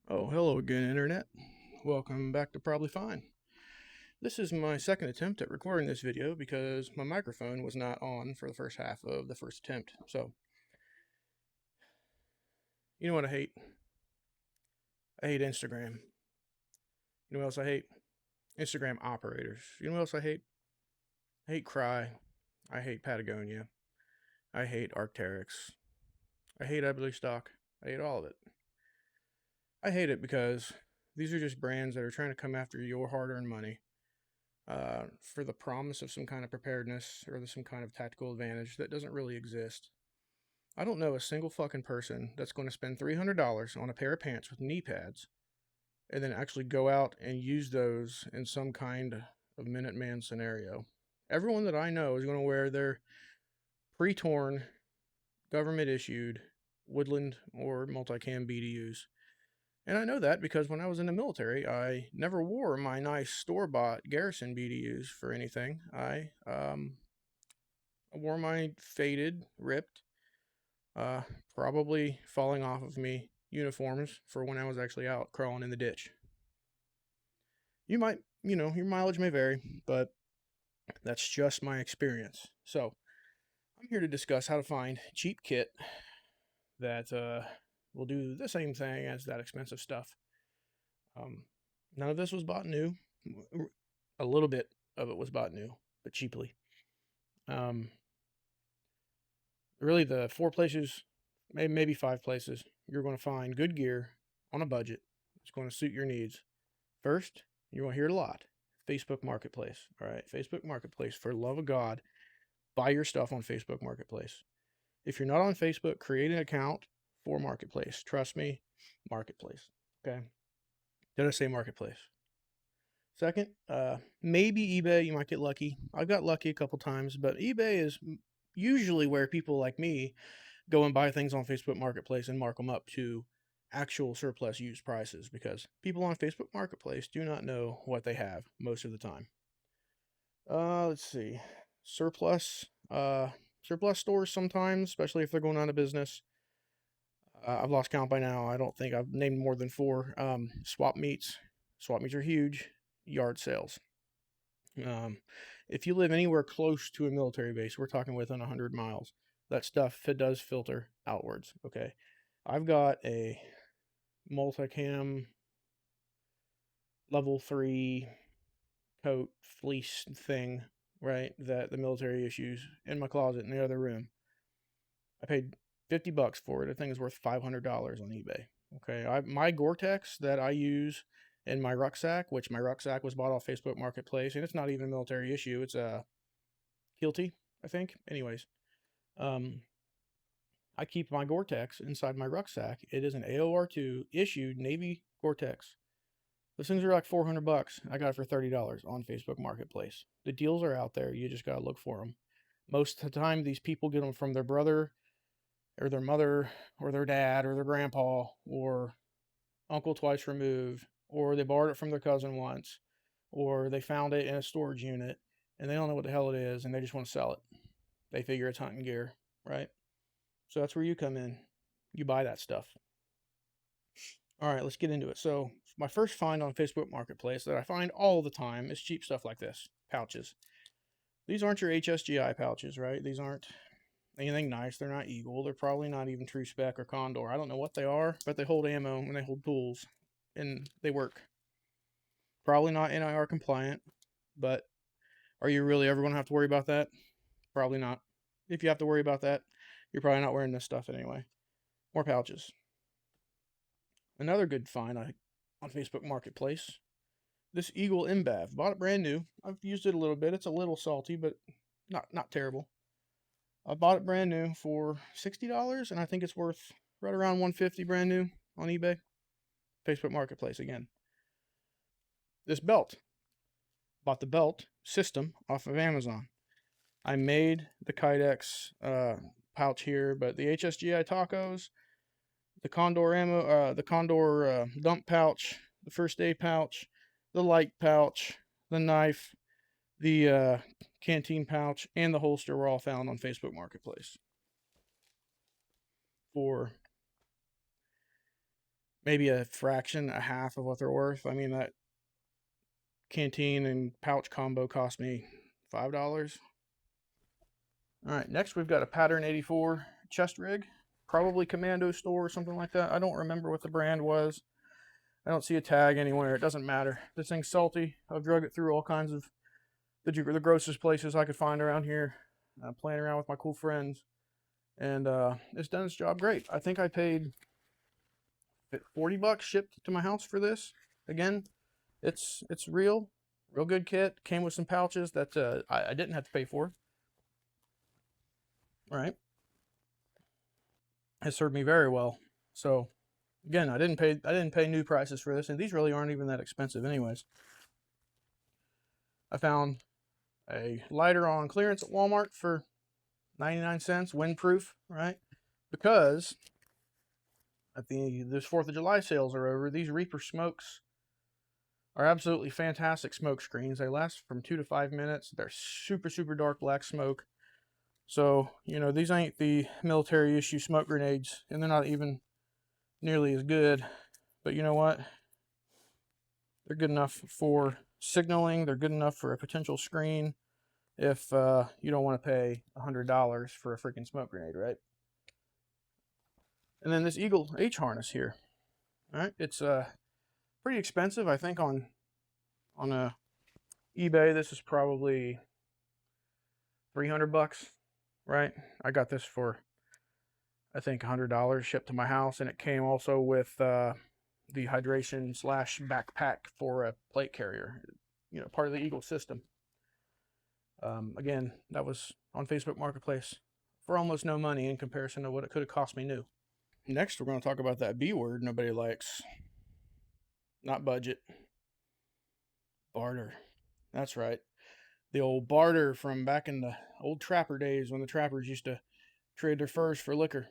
Oh, hello again, Internet. Welcome back to Probably Fine. This is my second attempt at recording this video because my microphone was not on for the first half of the first attempt. So, you know what I hate? I hate Instagram. You know what else I hate? Instagram operators. You know what else I hate? I hate Crye. I hate Patagonia. I hate Arc'teryx. I hate Everly Stock. I hate all of it. I hate it because these are just brands that are trying to come after your hard-earned money for the promise of some kind of preparedness or some kind of tactical advantage that doesn't really exist. I don't know a single fucking person that's going to spend $300 on a pair of pants with knee pads and then actually go out and use those in some kind of Minuteman scenario. Everyone that I know is going to wear their pre-torn, government-issued Woodland or multicam BDUs. And I know that because when I was in the military, I never wore my nice store-bought Garrison BDUs for anything. I wore my faded, ripped, uh, probably falling off of me uniforms for when I was actually out crawling in the ditch. You might, your mileage may vary, but that's just my experience. So I'm here to discuss how to find cheap kit that will do the same thing as that expensive stuff. None of this was bought new. A little bit of it was bought new, but cheaply. Really, the 4 places, maybe 5 places, you're going to find good gear on a budget. It's going to suit your needs. First, you're going to hear it a lot. Facebook Marketplace. All right, Facebook Marketplace. For the love of God, buy your stuff on Facebook Marketplace. If you're not on Facebook, create an account for Marketplace. Trust me, Marketplace. Okay. Did I say Marketplace? Second, maybe eBay. You might get lucky. I've got lucky a couple times, but eBay is usually where people like me go and buy things on Facebook Marketplace and mark them up to actual surplus used prices because people on Facebook Marketplace do not know what they have most of the time. Let's see. Surplus surplus stores sometimes, especially if they're going out of business. I've lost count by now. I don't think I've named more than 4. Swap meets. Swap meets are huge. Yard sales. If you live anywhere close to a military base, we're talking within 100 miles, that stuff it does filter outwards. Okay. I've got a multicam level 3 coat fleece thing, right, that the military issues in my closet in the other room. I paid $50 for it. I think it's worth $500 on eBay. Okay. My Gore-Tex that I use in my rucksack, which my rucksack was bought off Facebook Marketplace, and it's not even a military issue. It's a Hilti, I think. Anyways, I keep my Gore-Tex inside my rucksack. It is an AOR2 issued Navy Gore-Tex. Those things are like $400. I got it for $30 on Facebook Marketplace. The deals are out there. You just gotta look for them. Most of the time, these people get them from their brother or their mother or their dad or their grandpa or uncle twice removed, or they borrowed it from their cousin once, or they found it in a storage unit and they don't know what the hell it is and they just want to sell it. They figure it's hunting gear, right? So that's where you come in. You buy that stuff. All right, let's get into it. So my first find on Facebook Marketplace that I find all the time is cheap stuff like this, pouches. These aren't your HSGI pouches, right? These aren't anything nice. They're not Eagle. They're probably not even True Spec or Condor. I don't know what they are, but they hold ammo and they hold tools and they work. Probably not NIR compliant, but are you really ever going to have to worry about that? Probably not. If you have to worry about that, you're probably not wearing this stuff anyway. More pouches. Another good find on Facebook Marketplace. This Eagle Imbav. Bought it brand new. I've used it a little bit. It's a little salty, but not terrible. I bought it brand new for $60, and I think it's worth right around $150 brand new on eBay. Facebook Marketplace again. This belt. Bought the belt system off of Amazon. I made the Kydex pouch here, but the HSGI tacos, the Condor ammo, the Condor dump pouch, the first aid pouch, the light pouch, the knife, the canteen pouch, and the holster were all found on Facebook Marketplace for maybe a fraction, a half of what they're worth. I mean, that canteen and pouch combo cost me $5. All right, next we've got a Pattern 84 chest rig, probably Commando store or something like that. I don't remember what the brand was. I don't see a tag anywhere. It doesn't matter. This thing's salty. I've drug it through all kinds of the grossest places I could find around here, playing around with my cool friends, and it's done its job great. I think I paid $40 shipped to my house for this. Again, it's real good kit. Came with some pouches that I didn't have to pay for. All right, it served me very well. So again, I didn't pay new prices for this, and these really aren't even that expensive anyways. I found a lighter on clearance at Walmart for 99 cents, windproof, right? Because at those 4th of July sales are over, these Reaper smokes are absolutely fantastic smoke screens. They last from 2 to 5 minutes. They're super, super dark black smoke. So, you know, these ain't the military issue smoke grenades, and they're not even nearly as good. But you know what? They're good enough for signaling. They're good enough for a potential screen if you don't want to pay $100 for a freaking smoke grenade, right? And then this Eagle H harness here. All right, it's pretty expensive. I think on eBay this is probably $300, right? I got this for I think $100 shipped to my house, and it came also with the hydration / backpack for a plate carrier. You know, part of the Eagle system. Again, that was on Facebook Marketplace for almost no money in comparison to what it could have cost me new. Next, we're going to talk about that B word nobody likes. Not budget. Barter. That's right. The old barter from back in the old trapper days when the trappers used to trade their furs for liquor.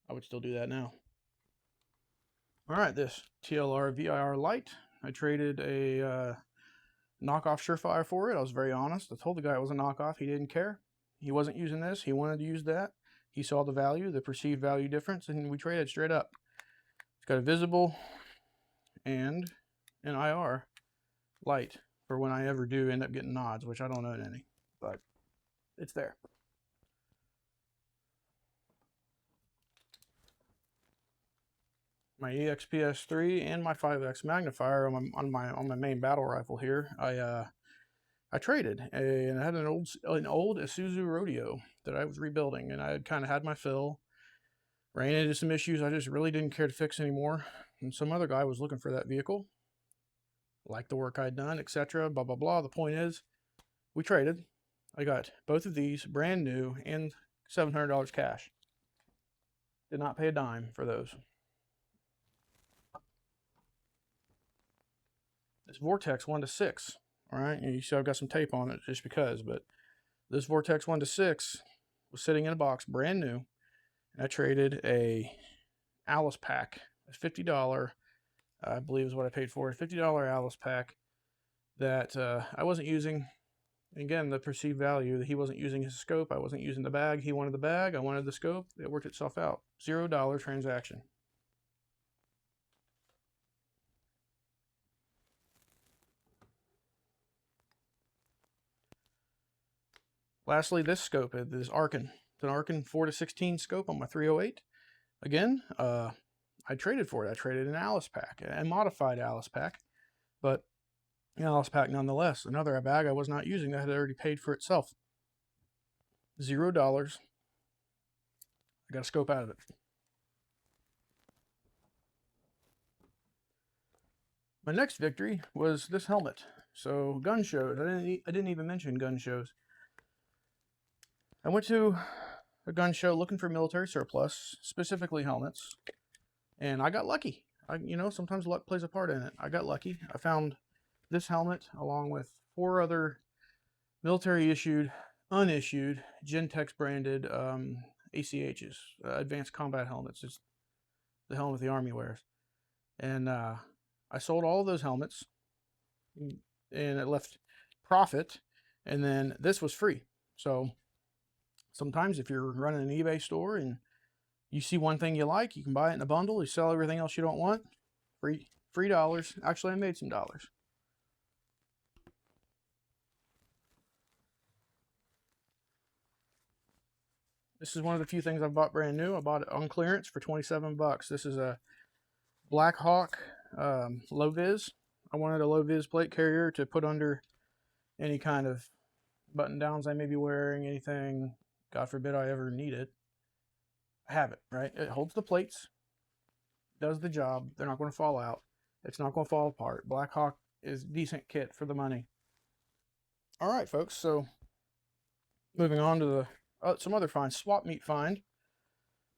I would still do that now. All right, this TLR VIR Lite. I traded a knockoff Surefire for it. I was very honest. I told the guy it was a knockoff. He didn't care. He wasn't using this. He wanted to use that. He saw the value, the perceived value difference, and we traded straight up. It's got a visible and an IR light for when I ever do end up getting nods, which I don't own any, but it's there. My EXPS3 and my 5X magnifier on my main battle rifle here. I traded, and I had an old Isuzu Rodeo that I was rebuilding, and I had kind of had my fill. Ran into some issues I just really didn't care to fix anymore, and some other guy was looking for that vehicle, liked the work I'd done, etc. Blah blah blah. The point is, we traded. I got both of these brand new and $700 cash. Did not pay a dime for those. This Vortex 1-6. All right, you see I've got some tape on it just because, but this Vortex 1-6 was sitting in a box, brand new. And I traded a Alice pack, a $50, I believe is what I paid for, a $50 Alice pack that I wasn't using. Again, the perceived value, he wasn't using his scope, I wasn't using the bag, he wanted the bag, I wanted the scope, it worked itself out. $0 transaction. Lastly, this scope, this Arkin. It's an Arkin 4-16 scope on my 308. Again, I traded for it. I traded an Alice pack, a modified Alice pack, but an Alice pack nonetheless. Another bag I was not using that had already paid for itself. $0. I got a scope out of it. My next victory was this helmet. So gun shows. I didn't even mention gun shows. I went to a gun show looking for military surplus, specifically helmets, and I got lucky. You know, sometimes luck plays a part in it. I got lucky. I found this helmet along with 4 other military issued, unissued, Gentex branded ACHs, advanced combat helmets. It's the helmet the Army wears. And I sold all of those helmets, and it left profit, and then this was free. So sometimes if you're running an eBay store and You see one thing you like, you can buy it in a bundle. You sell everything else you don't want. Free dollars. Actually, I made some dollars. This is one of the few things I've bought brand new. I bought it on clearance for 27 bucks. This is a Black Hawk low vis. I wanted a low vis plate carrier to put under any kind of button downs I may be wearing, anything, God forbid I ever need it. I have it, right? It holds the plates, does the job. They're not going to fall out. It's not going to fall apart. Black Hawk is decent kit for the money. All right, folks. So moving on to the some other finds. Swap meet find.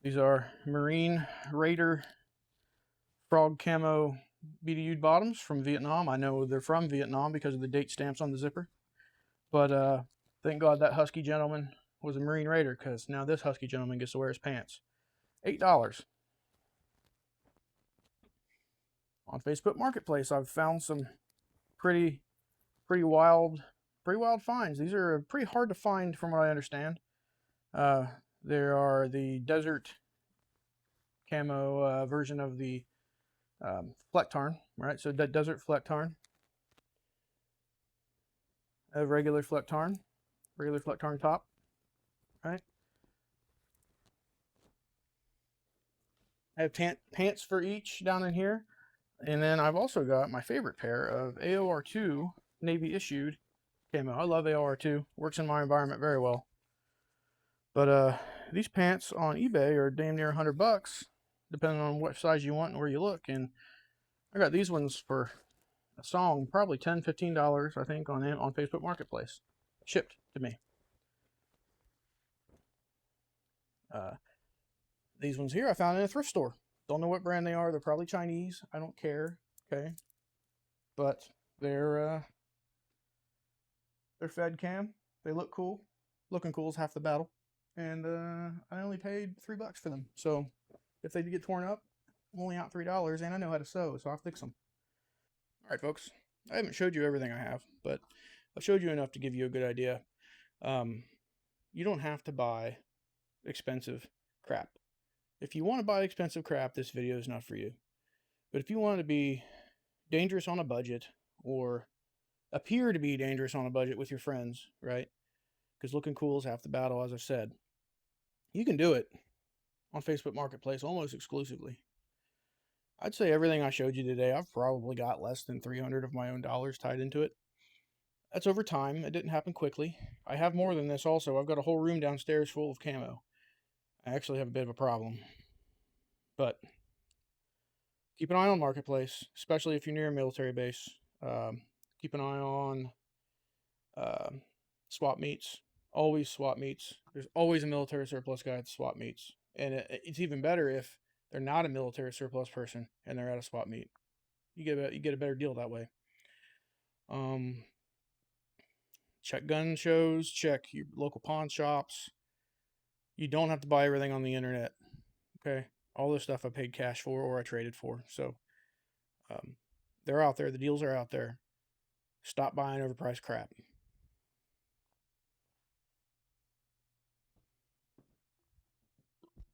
These are Marine Raider frog camo BDU bottoms from Vietnam. I know they're from Vietnam because of the date stamps on the zipper. But thank God that husky gentleman was a Marine Raider, because now this husky gentleman gets to wear his pants. $8. On Facebook Marketplace, I've found some pretty wild finds. These are pretty hard to find from what I understand. There are the desert camo version of the fleck-tarn, right? So that desert fleck-tarn, a regular fleck-tarn top, right? I have pants for each down in here. And then I've also got my favorite pair of AOR2 Navy issued camo. I love AOR2. Works in my environment very well. But these pants on eBay are damn near 100 bucks, depending on what size you want and where you look. And I got these ones for a song, probably $10, $15, I think, on Facebook Marketplace, shipped to me. These ones here I found in a thrift store. Don't know what brand they are. They're probably Chinese. I don't care. Okay, but they're Fed cam. They look cool. Looking cool is half the battle. And I only paid $3 for them. So if they get torn up, I'm only out $3, and I know how to sew, so I'll fix them. All right, folks. I haven't showed you everything I have, but I've showed you enough to give you a good idea. You don't have to buy expensive crap. If you want to buy expensive crap, this video is not for you. But if you want to be dangerous on a budget, or appear to be dangerous on a budget with your friends, right? Because looking cool is half the battle, as I've said. You can do it on Facebook Marketplace almost exclusively. I'd say everything I showed you today, I've probably got less than 300 of my own dollars tied into it. That's over time. It didn't happen quickly. I have more than this also. I've got a whole room downstairs full of camo. I actually have a bit of a problem. But keep an eye on Marketplace, especially if you're near a military base. Keep an eye on swap meets. Always swap meets. There's always a military surplus guy at swap meets. And it's even better if they're not a military surplus person and they're at a swap meet. You get a better deal that way. Check gun shows. Check your local pawn shops. You don't have to buy everything on the internet. Okay, all this stuff I paid cash for or I traded for. So they're out there. The deals are out there. Stop buying overpriced crap.